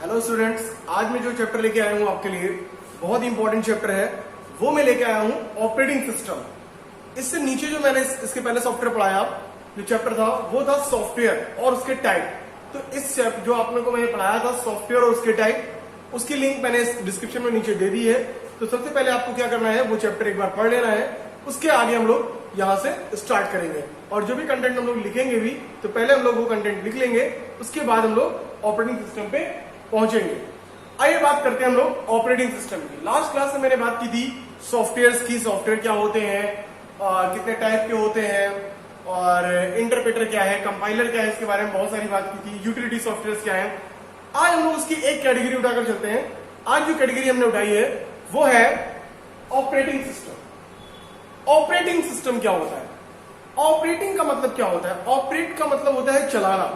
Hello students, आज मैं जो चैप्टर लेके आया हूँ आपके लिए बहुत ही इंपॉर्टेंट चैप्टर है। वो मैं लेके आया हूँ ऑपरेटिंग सिस्टम। इससे नीचे जो मैंने इसके पहले सॉफ्टवेयर पढ़ाया, जो चैप्टर था वो था सॉफ्टवेयर और उसके टाइप। तो इस जो आप लोगों को मैंने पढ़ाया था सॉफ्टवेयर और उसके टाइप, उसकी लिंक मैंने डिस्क्रिप्शन में नीचे दे दी है। तो सबसे पहले आपको क्या करना है, वो चैप्टर एक बार पढ़ लेना है। उसके आगे हम लोग यहाँ से स्टार्ट करेंगे और जो भी कंटेंट हम लोग लिखेंगे भी, तो पहले हम लोग वो कंटेंट लिख लेंगे, उसके बाद हम लोग ऑपरेटिंग सिस्टम पे पहुंचेंगे। आइए बात करते हैं हम लोग ऑपरेटिंग सिस्टम की। लास्ट क्लास में मैंने बात की थी सॉफ्टवेयर की, सॉफ्टवेयर क्या होते हैं, कितने टाइप के होते हैं, और इंटरप्रेटर क्या है, कंपाइलर क्या है, इसके बारे में बहुत सारी बात की थी। यूटिलिटी सॉफ्टवेयर क्या है। आज हम लोग उसकी एक कैटेगरी उठाकर चलते हैं। आज जो कैटेगरी हमने उठाई है वो है ऑपरेटिंग सिस्टम। ऑपरेटिंग सिस्टम क्या होता है? ऑपरेटिंग का मतलब क्या होता है? ऑपरेट का मतलब होता है चलाना,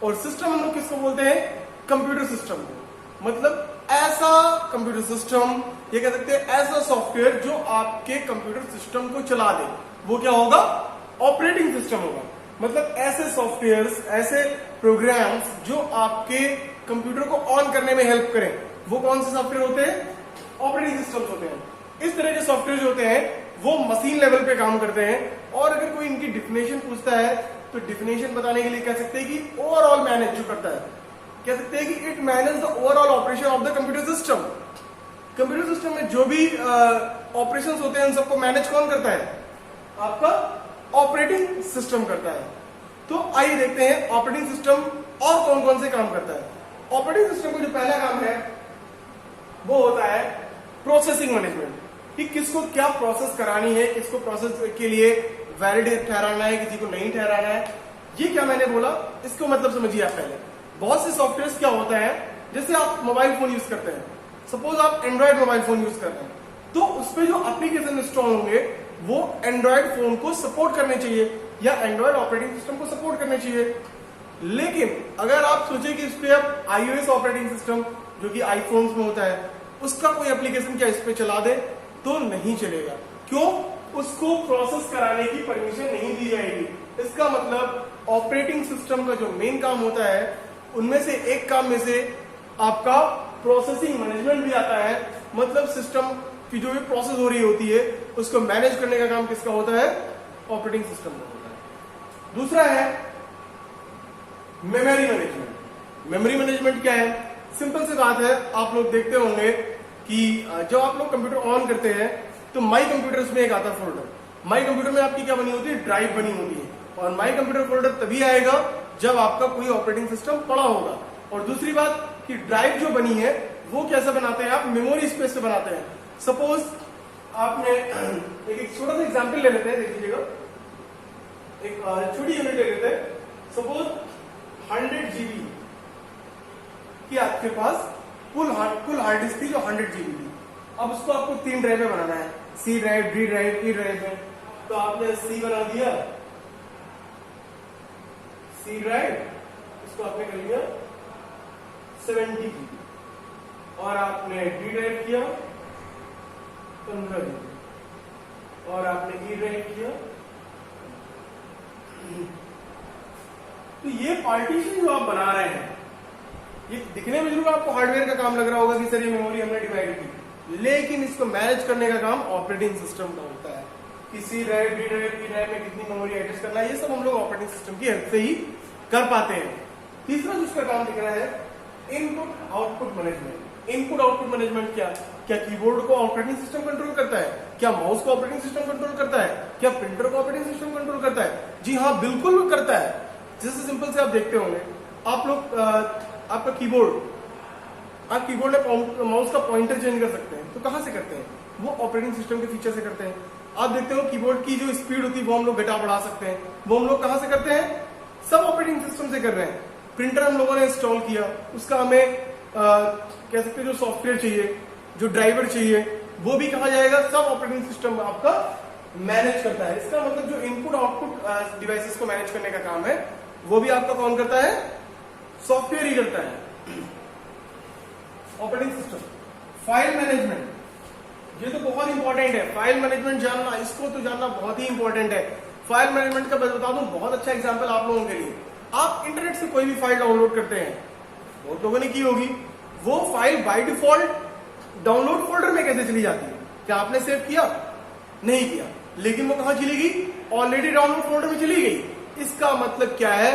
और सिस्टम हम लोग किसको बोलते हैं? कंप्यूटर सिस्टम को। मतलब ऐसा कंप्यूटर सिस्टम, ये कह सकते हैं ऐसा सॉफ्टवेयर जो आपके कंप्यूटर सिस्टम को चला दे, वो क्या होगा? ऑपरेटिंग सिस्टम होगा। मतलब ऐसे सॉफ्टवेयर्स, ऐसे प्रोग्राम्स जो आपके कंप्यूटर को ऑन करने में हेल्प करें, वो कौन से सॉफ्टवेयर होते हैं? ऑपरेटिंग सिस्टम्स होते हैं। इस तरह के सॉफ्टवेयर जो होते हैं वो मशीन लेवल पे काम करते हैं, और अगर कोई इनकी डिफिनेशन पूछता है तो डिफिनेशन बताने के लिए कह सकते हैं कि ओवरऑल मैनेज जो करता है, कह सकते हैं कि it manage the overall operation of the computer system. Computer system में जो भी ऑपरेशंस होते हैं उन सबको मैनेज कौन करता है? आपका ऑपरेटिंग सिस्टम करता है। तो आइए देखते हैं ऑपरेटिंग सिस्टम और कौन कौन से काम करता है। ऑपरेटिंग सिस्टम का जो पहला काम है वो होता है प्रोसेसिंग मैनेजमेंट, कि किसको क्या प्रोसेस करानी है, किसको प्रोसेस के लिए वैलिड ठहराना है, किसी को नहीं ठहराना है। ये क्या मैंने बोला, इसको मतलब समझिए आप पहले। बहुत से सॉफ्टवेयर क्या होता है, जैसे आप मोबाइल फोन यूज करते हैं, सपोज आप एंड्रॉइड मोबाइल फोन यूज कर रहे हैं, तो उसपे जो एप्लीकेशन इंस्टॉल होंगे वो एंड्रॉइड फोन को सपोर्ट करने चाहिए या एंड्रॉइड ऑपरेटिंग सिस्टम को सपोर्ट करने चाहिए। लेकिन अगर आप सोचे कि इस पे आप iOS ऑपरेटिंग सिस्टम जो कि आईफोन्स में होता है, उसका कोई एप्लीकेशन क्या इस पे चला दे, तो नहीं चलेगा। क्यों? उसको प्रोसेस कराने की परमिशन नहीं दी जाएगी। इसका मतलब ऑपरेटिंग सिस्टम का जो मेन काम होता है उनमें से एक काम में से आपका प्रोसेसिंग मैनेजमेंट भी आता है। मतलब सिस्टम की जो भी प्रोसेस हो रही होती है उसको मैनेज करने का काम किसका होता है? ऑपरेटिंग सिस्टम का होता है। दूसरा है मेमोरी मैनेजमेंट। मेमोरी मैनेजमेंट क्या है? सिंपल सी बात है, आप लोग देखते होंगे कि जब आप लोग कंप्यूटर ऑन करते हैं तो माई कंप्यूटर्स में एक आता फोल्डर। माई कंप्यूटर में आपकी क्या बनी होती है? ड्राइव बनी होती है। और माई कंप्यूटर फोल्डर तभी आएगा जब आपका कोई ऑपरेटिंग सिस्टम पड़ा होगा। और दूसरी बात कि ड्राइव जो बनी है वो कैसे बनाते हैं? आप मेमोरी स्पेस से बनाते हैं। सपोज आपने एक छोटा सा एग्जाम्पल ले लेते हैं, देख लीजिएगा। एक छोटी यूनिट ले लेते हैं। सपोज 100 GB की आपके पास कुल हार्ड डिस्क थी जो 100 GB थी। अब उसको आपको 3 ड्राइव में बनाना है, C drive, D drive, E drive में। तो आपने सी बना दिया, सी ड्राइव, इसको आपने कर लिया 70 GB, और आपने डी ड्राइव किया 15 GB, और आपने ई ड्राइव किया। तो ये पार्टीशन जो आप बना रहे हैं, ये दिखने में जरूर आपको हार्डवेयर का काम लग रहा होगा कि सर ये मेमोरी हमने डिवाइड की, लेकिन इसको मैनेज करने का काम ऑपरेटिंग सिस्टम का होता है। कि C drive, D drive, E drive में कितनी मेमोरी एडजस्ट करना है, ये सब हम लोग ऑपरेटिंग सिस्टम की हेल्प से ही कर पाते हैं। तीसरा जिसका काम दिख रहा है input output management. Input output management क्या कीबोर्ड को ऑपरेटिंग सिस्टम कंट्रोल करता है? क्या माउस को ऑपरेटिंग सिस्टम कंट्रोल करता है? क्या प्रिंटर को ऑपरेटिंग सिस्टम कंट्रोल करता है? जी हाँ, बिल्कुल करता है। जैसे सिंपल से आप देखते होंगे, आप लोग आपका कीबोर्ड, आप कीबोर्ड में माउस का पॉइंटर चेंज कर सकते हैं, तो कहां से करते हैं? वो ऑपरेटिंग सिस्टम के फीचर से करते हैं। आप देखते हो कीबोर्ड की जो स्पीड होती है वो हम लोग घटा बढ़ा सकते हैं, वो हम लोग कहां से करते हैं? सब ऑपरेटिंग सिस्टम से कर रहे हैं। प्रिंटर हम लोगों ने इंस्टॉल किया, उसका हमें कह सकते हैं जो सॉफ्टवेयर चाहिए, जो ड्राइवर चाहिए, वो भी कहा जाएगा, सब ऑपरेटिंग सिस्टम आपका मैनेज करता है। इसका मतलब जो इनपुट आउटपुट डिवाइसेस को मैनेज करने का काम है वो भी आपका कौन करता है? सॉफ्टवेयर ही करता है, ऑपरेटिंग सिस्टम। फाइल मैनेजमेंट, ये तो बहुत इंपॉर्टेंट है। फाइल मैनेजमेंट जानना, इसको तो जानना बहुत ही इंपॉर्टेंट है। फाइल मैनेजमेंट का बता दूं, बहुत अच्छा एग्जांपल आप लोगों के लिए। आप इंटरनेट से कोई भी फाइल डाउनलोड करते हैं, बहुत लोगों ने की होगी, वो file by default download folder में कैसे चली जाती है? क्या आपने सेव किया? नहीं किया, लेकिन वो कहां चली गई? ऑलरेडी डाउनलोड फोल्डर में चली गई। इसका मतलब क्या है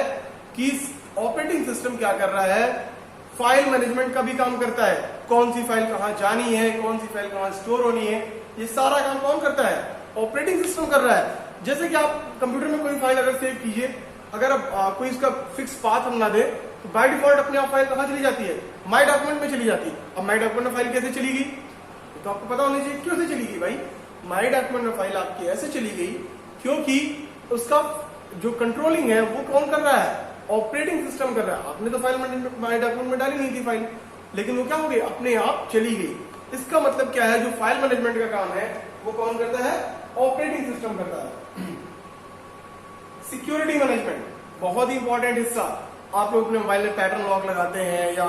कि ऑपरेटिंग सिस्टम क्या कर रहा है? फाइल मैनेजमेंट का भी काम करता है। कौन सी फाइल कहां जानी है, कौन सी फाइल कहां स्टोर होनी है, ये सारा काम कौन करता है? ऑपरेटिंग सिस्टम कर रहा है। जैसे कि आप कंप्यूटर में कोई फाइल अगर सेव कीजिए, अगर आप कोई इसका फिक्स पाथ हम ना दे तो बाय डिफॉल्ट अपने आप फाइल कहां चली जाती है? माय डॉक्यूमेंट में चली जाती है। अब माय डॉक्यूमेंट में फाइल कैसे चली गई? तो आपको पता होना चाहिए क्यों से चली गई भाई। माय डॉक्यूमेंट में फाइल आपकी ऐसे चली गई क्योंकि उसका जो कंट्रोलिंग है वो कौन कर रहा है? ऑपरेटिंग सिस्टम कर रहा है। आपने तो फाइल माय डॉक्यूमेंट में डाली नहीं थी फाइल, लेकिन वो क्या हो गई? अपने आप चली गई। इसका मतलब क्या है? जो फाइल मैनेजमेंट का काम है वो कौन करता है? ऑपरेटिंग सिस्टम करता है। सिक्योरिटी मैनेजमेंट बहुत ही इंपॉर्टेंट हिस्सा। आप लोग अपने मोबाइल में पैटर्न लॉक लगाते हैं या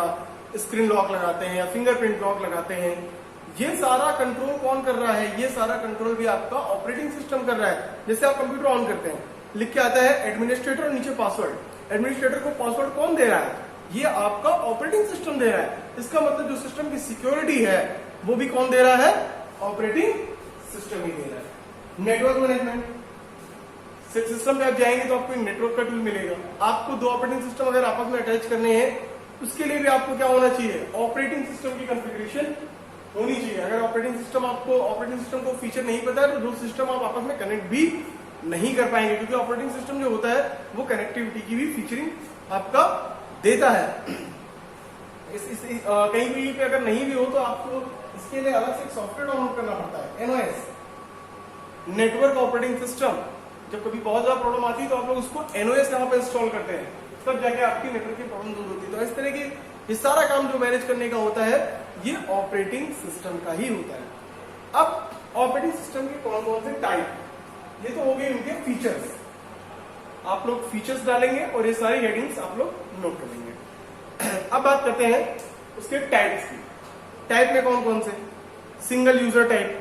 स्क्रीन लॉक लगाते हैं या फिंगरप्रिंट लॉक लगाते हैं, ये सारा कंट्रोल कौन कर रहा है? ये सारा कंट्रोल भी आपका ऑपरेटिंग सिस्टम कर रहा है। जैसे आप कंप्यूटर ऑन करते हैं, लिख के आता है एडमिनिस्ट्रेटर और नीचे पासवर्ड। एडमिनिस्ट्रेटर को पासवर्ड कौन दे रहा है? ये आपका ऑपरेटिंग सिस्टम दे रहा है। इसका मतलब जो सिस्टम की सिक्योरिटी है वो भी कौन दे रहा है? ऑपरेटिंग सिस्टम ही दे रहा है। नेटवर्क मैनेजमेंट, सिस्टम पे आप जाएंगे तो आपको नेटवर्क का टूल मिलेगा। आपको दो ऑपरेटिंग सिस्टम अगर आपस में अटैच करने हैं, उसके लिए भी आपको क्या होना चाहिए? ऑपरेटिंग सिस्टम की कॉन्फ़िगरेशन होनी चाहिए। अगर ऑपरेटिंग सिस्टम को फीचर नहीं पता है तो दो सिस्टम आप आपस में कनेक्ट भी नहीं कर पाएंगे, क्योंकि ऑपरेटिंग सिस्टम जो होता है वो कनेक्टिविटी की भी फीचरिंग आपका देता है। कहीं भी पे अगर नहीं भी हो तो आपको इसके लिए अलग से एक सॉफ्टवेयर डाउनलोड करना पड़ता है, एनओएस, नेटवर्क ऑपरेटिंग सिस्टम। जब कभी बहुत ज्यादा प्रॉब्लम आती है तो आप लोग उसको एनओएस यहाँ पे इंस्टॉल करते हैं, तब जाके आपकी नेटवर्क की प्रॉब्लम दूर होती है। तो इस तरह की ये सारा काम जो मैनेज करने का होता है ये ऑपरेटिंग सिस्टम का ही होता है। अब ऑपरेटिंग सिस्टम के कौन कौन से टाइप, ये तो हो गए उनके फीचर्स। आप लोग फीचर्स डालेंगे और ये सारी हेडिंग्स आप लोग नोट कर लेंगे। अब बात करते हैं उसके टाइप्स की। टाइप में कौन कौन से? Single user type,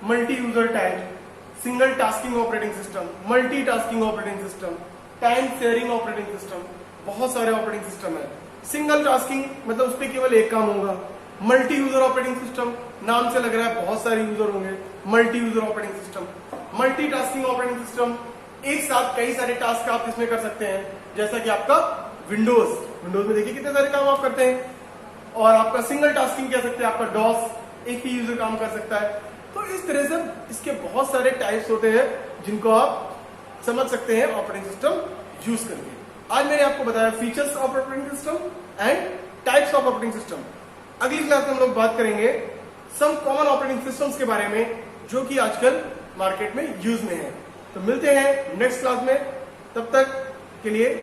multi user type, single tasking operating system, multi tasking operating system, time sharing operating system. बहुत सारे ऑपरेटिंग सिस्टम है। सिंगल टास्किंग मतलब उस पर केवल एक काम होगा। मल्टी यूजर ऑपरेटिंग सिस्टम, नाम से लग रहा है बहुत सारे यूजर होंगे। Multi user operating system. Multi tasking operating system, एक साथ कई सारे टास्क आप इसमें कर सकते हैं, जैसा कि आपका विंडोज में देखिए कितने सारे काम आप करते हैं। और आपका सिंगल टास्किंग कह सकते हैं, आपका डॉस, एक ही यूजर काम कर सकता है। तो इस तरह से इसके बहुत सारे टाइप्स होते हैं जिनको आप समझ सकते हैं ऑपरेटिंग सिस्टम यूज करके। आज मैंने आपको बताया features of operating system and types of operating system. अगली क्लास में हम लोग बात करेंगे सम कॉमन ऑपरेटिंग सिस्टम्स के बारे में जो कि आजकल मार्केट में यूज में है। तो मिलते हैं नेक्स्ट क्लास में, तब तक के लिए